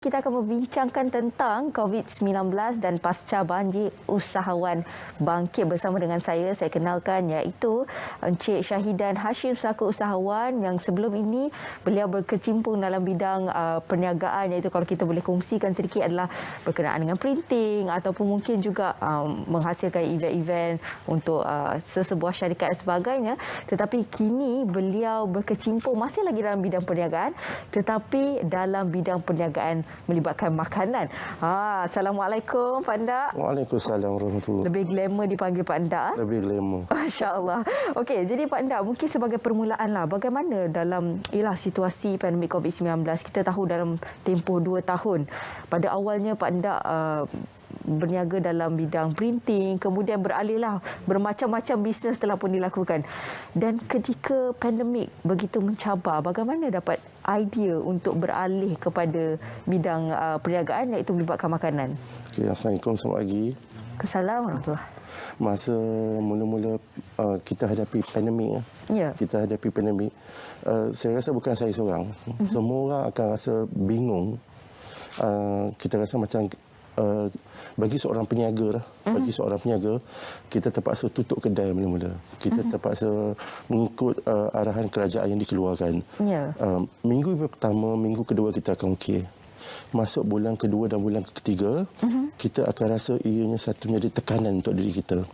Kita akan membincangkan tentang COVID-19 dan pasca banjir usahawan bangkit bersama dengan saya. Saya kenalkan iaitu Encik Syahidan Hashim selaku usahawan yang sebelum ini beliau berkecimpung dalam bidang perniagaan, iaitu kalau kita boleh kongsikan sedikit adalah berkenaan dengan printing ataupun mungkin juga menghasilkan event-event untuk sesebuah syarikat dan sebagainya. Tetapi kini beliau berkecimpung masih lagi dalam bidang perniagaan tetapi dalam bidang perniagaan melibatkan makanan. Assalamualaikum Pak Ndak. Waalaikumsalam warahmatullahi. Lebih glamour dipanggil Pak Ndak. Lebih glamour. Masya-Allah. Okey, jadi Pak Ndak, mungkin sebagai permulaan lah, bagaimana dalam situasi pandemik COVID-19? Kita tahu dalam tempoh 2 tahun. Pada awalnya Pak Ndak berniaga dalam bidang printing, kemudian beralihlah bermacam-macam bisnes telah pun dilakukan. Dan ketika pandemik begitu mencabar, bagaimana dapat idea untuk beralih kepada bidang perniagaan iaitu melibatkan makanan? Okay, Assalamualaikum, selamat pagi. Assalamualaikum warahmatullahi. Masa mula-mula kita hadapi pandemik, kita hadapi pandemik, saya rasa bukan saya seorang. Semua orang akan rasa bingung. Kita rasa macam bagi seorang peniaga kita terpaksa tutup kedai mula-mula. Kita terpaksa mengikut arahan kerajaan yang dikeluarkan. Minggu pertama, minggu kedua kita akan okey. Masuk bulan kedua dan bulan ketiga, kita akan rasa ianya satu menjadi tekanan untuk diri kita.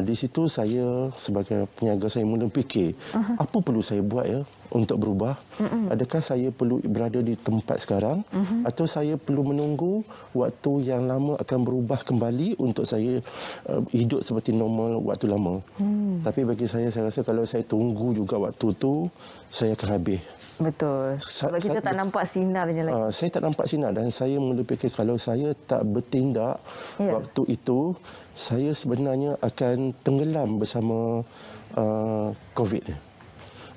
Di situ saya sebagai peniaga, saya mula fikir, apa perlu saya buat untuk berubah? Adakah saya perlu berada di tempat sekarang atau saya perlu menunggu waktu yang lama akan berubah kembali untuk saya hidup seperti normal waktu lama? Tapi bagi saya rasa kalau saya tunggu juga waktu tu, saya akan habis. Betul. Sebab kita tak nampak sinarnya lagi. Saya tak nampak sinar dan saya mula fikir kalau saya tak bertindak waktu itu, saya sebenarnya akan tenggelam bersama COVID.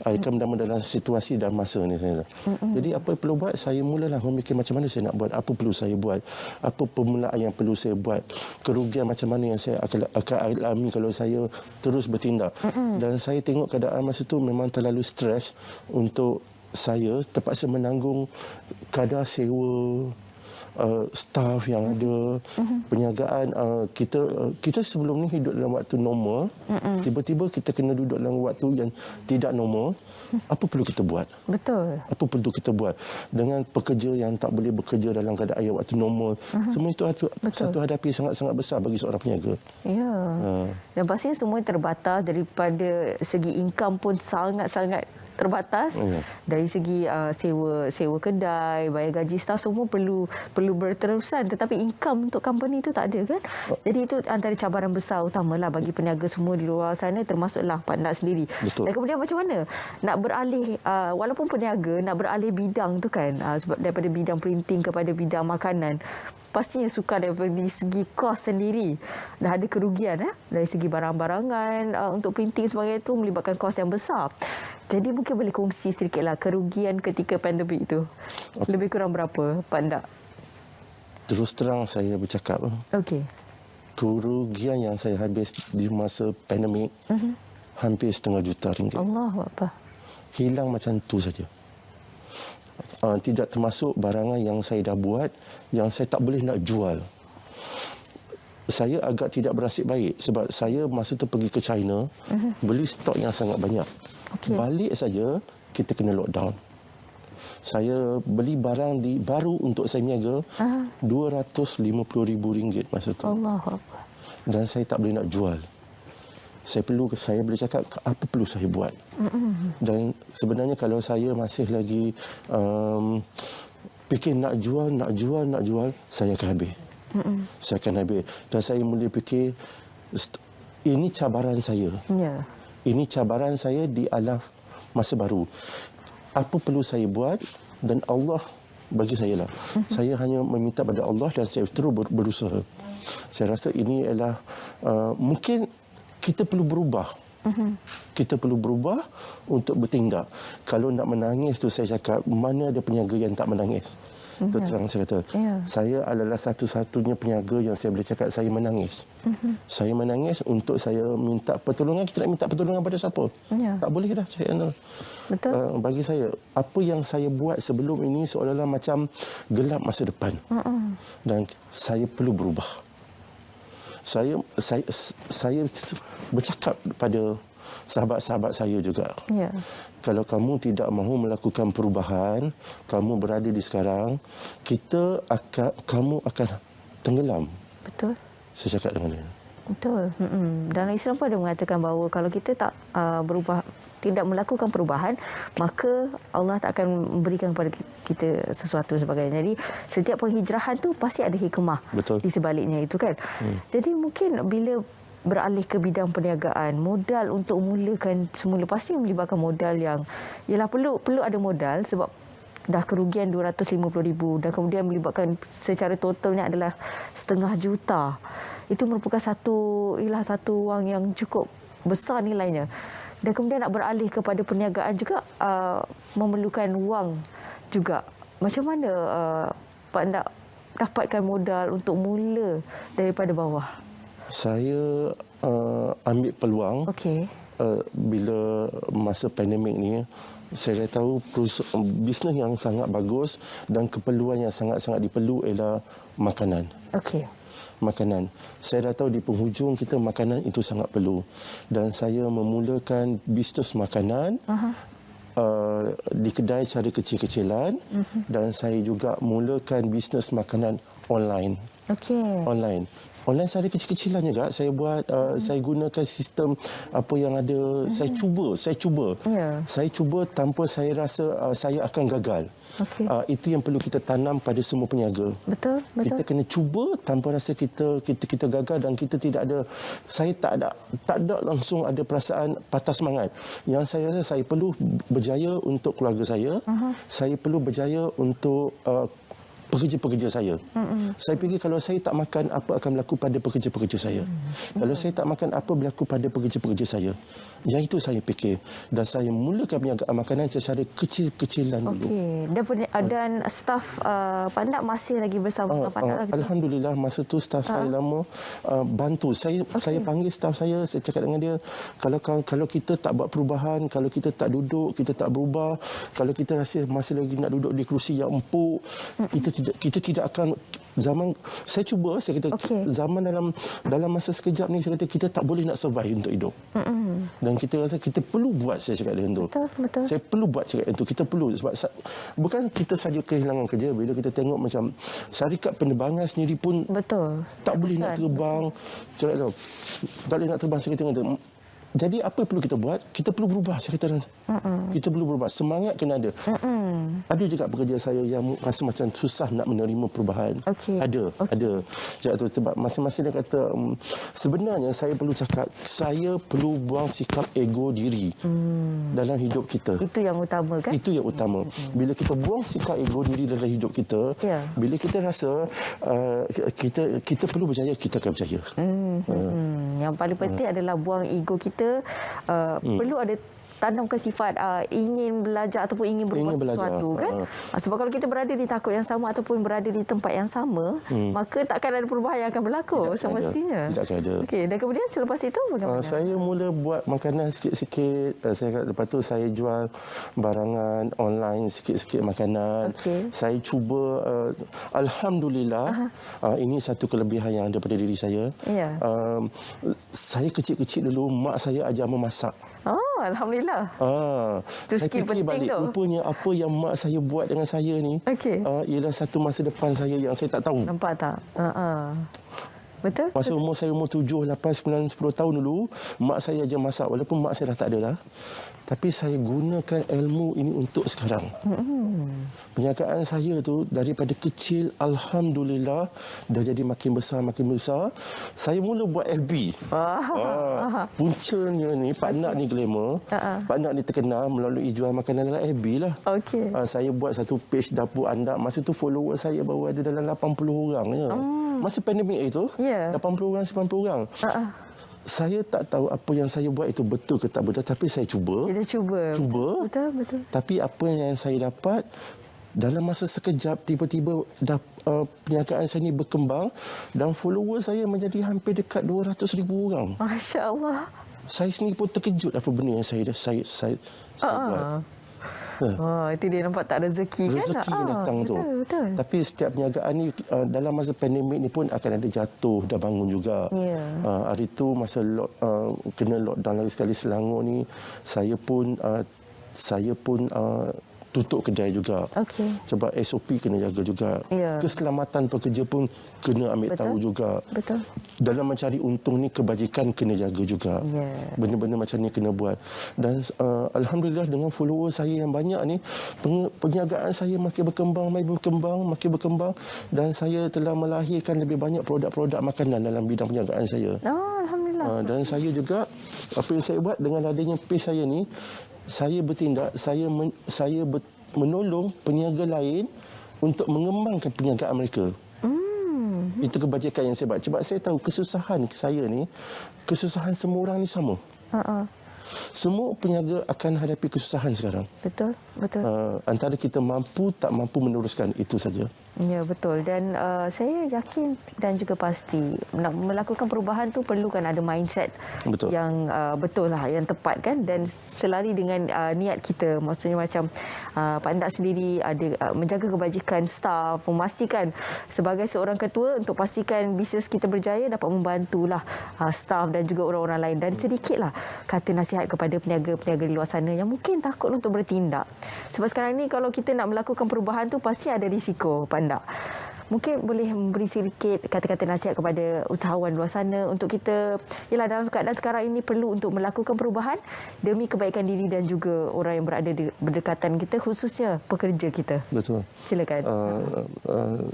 Akan dalam situasi dan masa ni. Jadi apa yang perlu buat, saya mulalah memikir macam mana saya nak buat, apa perlu saya buat, apa permulaan yang perlu saya buat, kerugian macam mana yang saya akan alami kalau saya terus bertindak. Dan saya tengok keadaan masa tu memang terlalu stres untuk saya terpaksa menanggung kadar sewa, staf yang ada, perniagaan. Kita sebelum ni hidup dalam waktu normal, tiba-tiba kita kena duduk dalam waktu yang tidak normal. Apa perlu kita buat? Betul. Apa perlu kita buat dengan pekerja yang tak boleh bekerja dalam keadaan yang waktu normal? Semua itu satu hadapi sangat-sangat besar bagi seorang peniaga. Dan pastinya semua terbatas, daripada segi income pun sangat-sangat terbatas. Dari segi sewa kedai, bayar gaji staf, semua perlu berterusan, tetapi income untuk company itu tak ada kan. Jadi itu antara cabaran besar utamalah bagi peniaga semua di luar sana, termasuklah Pak Ndak sendiri. Betul. Dan kemudian macam mana nak beralih, walaupun peniaga nak beralih bidang tu kan, sebab daripada bidang printing kepada bidang makanan, pastinya sukar daripada segi kos sendiri. Dah ada kerugian dari segi barang-barangan untuk printing sebagainya, itu melibatkan kos yang besar. Jadi mungkin boleh kongsi sedikitlah kerugian ketika pandemik itu. Lebih kurang berapa Pak Ndak? Terus terang saya bercakap, Okey. kerugian yang saya habis di masa pandemik hampir RM500,000. Allahu Akbar. Hilang macam tu saja. Tidak termasuk barangan yang saya dah buat yang saya tak boleh nak jual. Saya agak tidak bernasib baik sebab saya masa tu pergi ke China, beli stok yang sangat banyak. Balik saja kita kena lockdown. Saya beli barang baru untuk saya niaga RM250,000 masa tu. Allahu Akbar. Dan saya tak boleh nak jual. Saya boleh cakap apa perlu saya buat. Dan sebenarnya kalau saya masih lagi fikir nak jual, saya akan habis. Saya akan habis. Dan saya mula fikir ini cabaran saya. Ini cabaran saya di alam masa baru. Apa perlu saya buat? Dan Allah bagi saya lah. Saya hanya meminta pada Allah dan saya terus berusaha. Saya rasa ini adalah mungkin kita perlu berubah. Kita perlu berubah untuk bertindak. Kalau nak menangis tu saya cakap, mana ada peniaga yang tak menangis? Terus terang saya kata, saya adalah satu-satunya peniaga yang saya boleh cakap saya menangis. Saya menangis untuk saya minta pertolongan. Kita nak minta pertolongan pada siapa? Tak boleh dah cakap tu. Betul. Bagi saya, apa yang saya buat sebelum ini seolah-olah macam gelap masa depan. Dan saya perlu berubah. Saya bercakap pada sahabat-sahabat saya juga. Kalau kamu tidak mahu melakukan perubahan, kamu berada di sekarang, kamu akan tenggelam. Betul. Saya cakap dengan dia. Betul. Dalam Islam pun ada mengatakan bahawa kalau kita tak berubah, tidak melakukan perubahan, maka Allah tak akan memberikan kepada kita sesuatu sebagainya. Jadi setiap penghijrahan tu pasti ada hikmah. Betul. Di sebaliknya itu kan. Jadi mungkin bila beralih ke bidang perniagaan, modal untuk mulakan semula pasti melibatkan modal yang ialah perlu ada modal sebab dah kerugian 250,000 dan kemudian melibatkan secara totalnya adalah setengah juta. Itu merupakan satu wang yang cukup besar nilainya. Dan kemudian nak beralih kepada perniagaan juga memerlukan wang juga. Macam mana Pak nak dapatkan modal untuk mula daripada bawah? Saya ambil peluang bila masa pandemik ni. Saya dah tahu bisnes yang sangat bagus dan keperluan yang sangat-sangat diperlu ialah makanan. Makanan. Saya dah tahu di penghujung kita makanan itu sangat perlu. Dan saya memulakan bisnes makanan di kedai cara kecil-kecilan dan saya juga mulakan bisnes makanan online. Online saya ada kecil-kecilan juga. Saya buat, saya gunakan sistem apa yang ada. Saya cuba. Saya cuba tanpa saya rasa saya akan gagal. Itu yang perlu kita tanam pada semua peniaga. Betul. Kita kena cuba tanpa rasa kita gagal dan kita tidak ada. Saya tak ada langsung ada perasaan patah semangat. Yang saya rasa saya perlu berjaya untuk keluarga saya. Saya perlu berjaya untuk pekerja-pekerja saya. Saya fikir kalau saya tak makan, apa akan berlaku pada pekerja-pekerja saya. Kalau saya tak makan, apa berlaku pada pekerja-pekerja saya. Yang itu saya fikir. Dan saya mulakan perniagaan makanan secara kecil-kecilan dulu. Dan staf Pandak masih lagi bersama Pandak? Alhamdulillah, masa tu staf saya lama bantu. Saya panggil staf saya cakap dengan dia, kalau kita tak buat perubahan, kalau kita tak duduk, kita tak berubah, kalau kita rasa masih lagi nak duduk di kerusi yang empuk, kita tidak akan saya kata zaman dalam masa sekejap ni, saya kata kita tak boleh nak survive untuk hidup. Dan kita rasa kita perlu buat, saya cakap dengan tu. Betul. Saya perlu buat cakap itu. Kita perlu sebab bukan kita saja kehilangan kerja, bila kita tengok macam syarikat penerbangan sendiri pun tak boleh nak terbang. Cakap tu. Tak boleh nak terbang, saya kata dengan tu. Jadi apa perlu kita buat? Kita perlu berubah, saya kata. Kita perlu berubah. Semangat kena ada. Ada juga pekerja saya yang rasa macam susah nak menerima perubahan. Ada. Cakap tu sebab masing-masing dia kata sebenarnya saya perlu cakap, saya perlu buang sikap ego diri dalam hidup kita. Itu yang utama kan? Itu yang utama. Bila kita buang sikap ego diri dalam hidup kita, bila kita rasa kita perlu berjaya, kita akan berjaya. Yang paling penting adalah buang ego kita. Perlu ada tanamkan sifat ingin belajar ataupun ingin berbuat sesuatu kan. Sebab kalau kita berada di takut yang sama ataupun berada di tempat yang sama, maka takkan ada perubahan yang akan berlaku semestinya. Tidak akan ada. Dan kemudian selepas itu bagaimana? Saya mula buat makanan sikit-sikit. Lepas tu saya jual barangan online, sikit-sikit makanan. Saya cuba, alhamdulillah, ini satu kelebihan yang ada pada diri saya. Saya kecil-kecil dulu mak saya ajar memasak. Alhamdulillah. Saya fikir balik, rupanya apa yang mak saya buat dengan saya ni ialah satu masa depan saya yang saya tak tahu. Nampak tak? Betul? Masa saya umur 7, 8, 9, 10 tahun dulu, mak saya ajar masak. Walaupun mak saya dah tak ada dah. Tapi saya gunakan ilmu ini untuk sekarang. Perniagaan saya tu daripada kecil, alhamdulillah, dah jadi makin besar. Saya mula buat FB. Puncanya ni, Pak Nak ni glamour. Pak Nak ni terkenal melalui jual makanan dalam FB lah. Saya buat satu page dapur anda. Masa tu follower saya baru ada dalam 80 orang je. Masa pandemik itu, 80 orang, 90 orang. Saya tak tahu apa yang saya buat itu betul ke tak betul, tapi saya cuba. Kita cuba. Betul. Betul. Tapi apa yang saya dapat, dalam masa sekejap tiba-tiba dah perniagaan saya ni berkembang dan follower saya menjadi hampir dekat 200,000 orang. Masya Allah. Saya sendiri pun terkejut apa benda yang saya buat. Oh, itu dia nampak tak rezeki kan? Rezeki yang datang tu. Betul. Tapi setiap perniagaan ni dalam masa pandemik ni pun akan ada jatuh dan bangun juga. Hari tu masa kena lockdown lagi sekali Selangor ni, saya pun tutup kedai juga. Sebab SOP kena jaga juga. Keselamatan pekerja pun kena ambil tahu juga. Dalam mencari untung ni kebajikan kena jaga juga. Benda-benda macam ni kena buat. Dan alhamdulillah dengan follower saya yang banyak ni, perniagaan saya makin berkembang dan saya telah melahirkan lebih banyak produk-produk makanan dalam bidang perniagaan saya. Alhamdulillah. Dan saya juga apa yang saya buat dengan adanya page saya ni, saya bertindak, saya menolong peniaga lain untuk mengembangkan perniagaan mereka. Itu kebajikan yang saya buat. Sebab saya tahu kesusahan saya ni, kesusahan semua orang ni sama. Semua peniaga akan hadapi kesusahan sekarang. Betul. Antara kita mampu tak mampu meneruskan, itu saja. Ya, betul. Dan saya yakin dan juga pasti nak melakukan perubahan tu perlukan ada mindset yang betul lah, yang tepat kan, dan selari dengan niat kita. Maksudnya macam Pak Endak sendiri ada menjaga kebajikan staf, memastikan sebagai seorang ketua untuk pastikan bisnes kita berjaya, dapat membantulah staf dan juga orang-orang lain. Dan sedikitlah kata nasihat kepada peniaga-peniaga di luar sana yang mungkin takut untuk bertindak. Sebab sekarang ni kalau kita nak melakukan perubahan tu pasti ada risiko, Pak Endak. Mungkin boleh memberi sedikit kata-kata nasihat kepada usahawan luar sana untuk kita, ialah dalam keadaan sekarang ini perlu untuk melakukan perubahan demi kebaikan diri dan juga orang yang berada di berdekatan kita, khususnya pekerja kita. Betul. Silakan.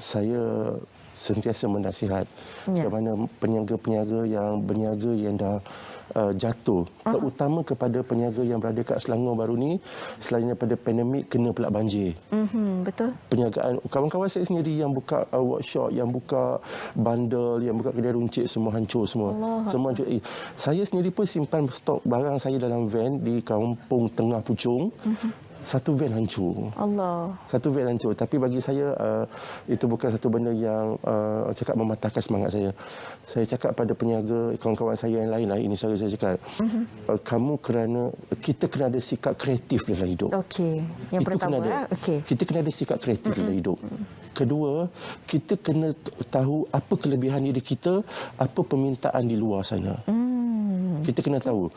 Saya sentiasa menasihat kepada peniaga-peniaga yang berniaga yang dah jatuh, terutama kepada peniaga yang berada kat Selangor baru ni, selain daripada pandemik kena pula banjir. Betul. Perniagaan kawan-kawan saya sendiri yang buka workshop, yang buka bandel, yang buka kedai runcit, semua hancur semua. Semua hancur. Saya sendiri pun simpan stok barang saya dalam van di kampung Tengah Puchong. Satu van hancur. Satu van hancur. Tapi bagi saya itu bukan satu benda yang cakap mematahkan semangat saya. Saya cakap pada peniaga, kawan-kawan saya yang lain lah, ini saya cakap, kita kena ada sikap kreatif dalam hidup. Yang pertama, kita kena ada sikap kreatif dalam hidup. Kedua, kita kena tahu apa kelebihan diri kita, apa permintaan di luar sana. Kita kena tahu.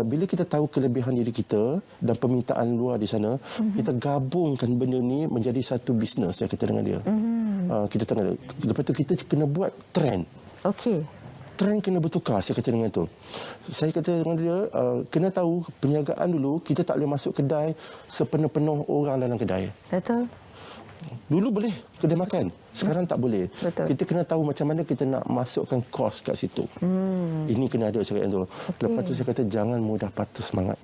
Bila kita tahu kelebihan diri kita dan permintaan luar di sana, kita gabungkan benda ni menjadi satu bisnes, saya kata dengan dia. Kita tahu. Lepas tu kita kena buat trend. Trend kena bertukar, saya kata dengan tu. Saya kata dengan dia, kena tahu perniagaan dulu, kita tak boleh masuk kedai sepenuh-penuh orang dalam kedai. Betul. Dulu boleh kedai makan, sekarang tak boleh. Kita kena tahu macam mana kita nak masukkan kos kat situ. Ini kena ada cakap tu. Lepas tu saya kata jangan mudah patah semangat.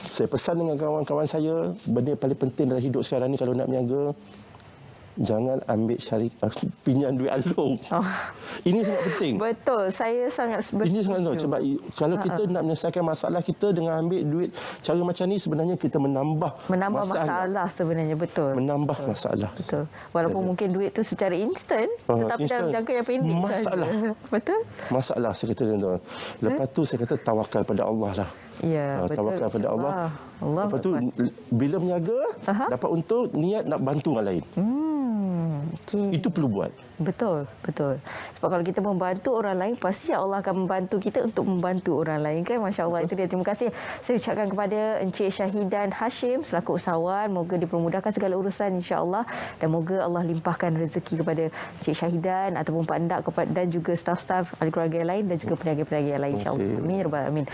Saya pesan dengan kawan-kawan saya, benda yang paling penting dalam hidup sekarang ni kalau nak berniaga, jangan ambil pinjam duit alung. Ini sangat penting. Betul, saya sangat ini sangat penting. Sebab kalau kita nak menyelesaikan masalah kita dengan ambil duit cara macam ni, sebenarnya kita menambah masalah sebenarnya. Menambah masalah. Walaupun mungkin duit tu secara instan, tetapi dalam jangka yang pendek masalah. Betul. Masalah, saya kata tu. Lepas tu saya kata tawakal pada Allah lah. Tawakal pada Allah. Lepas tu bila berniaga dapat untung, niat nak bantu orang lain. Itu perlu buat. Betul. Sebab kalau kita membantu orang lain, pasti Allah akan membantu kita untuk membantu orang lain kan. Masya Allah. Itu dia. Terima kasih saya ucapkan kepada Encik Syahidan Hashim selaku usahawan. Moga dipermudahkan segala urusan insya-Allah, dan moga Allah limpahkan rezeki kepada Encik Syahidan ataupun Pak Endak dan juga staf-staf ahli keluarga yang lain dan juga peniaga-peniaga yang lain insya-Allah. Amin ya rabbal alamin.